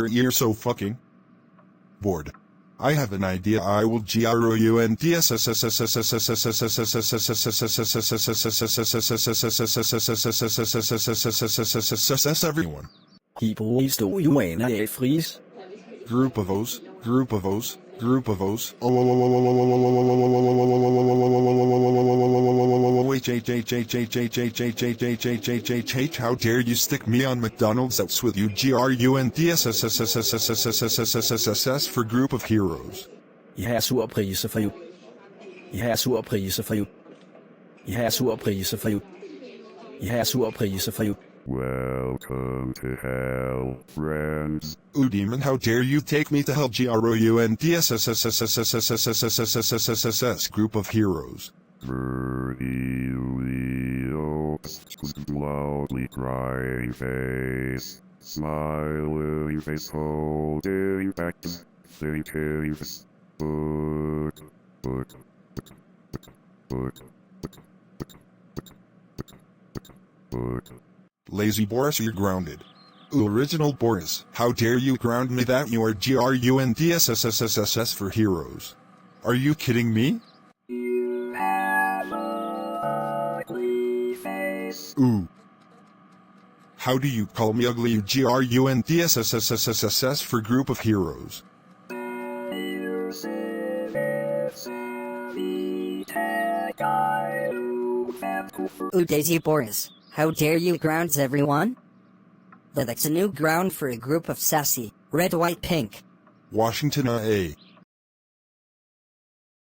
You're so fucking bored. I have an idea. I will groundsss everyone. Hebrew historien er fris. Group of O's, group of O's, group of O's. Wait, how dare you stick me on McDonald's? That's with you. GRUNDSSSSSSSSSSSSSSS for group of heroes. Jeg har surpriser for you. Jeg har surpriser for you. Jeg har surpriser for you. Jeg har surpriser for you. Welcome to hell, friends. Ooh, demon, how dare you take me to hell? GROUNDSSSSSSSSSSSSSSS group of heroes. Loudly crying face, smiling face, holding back, thinking book. Lazy Boris, you're grounded. Ooh, original Boris, how dare you ground me? That you are GRUNDSSSSSS for heroes. Are you kidding me? You have an ugly face. Ooh. How do you call me ugly? You GRUNDSSSSSS for group of heroes. Ooh, Daisy Boris, how dare you grounds everyone? That's a new ground for a group of sassy, red, white, pink. Washington A.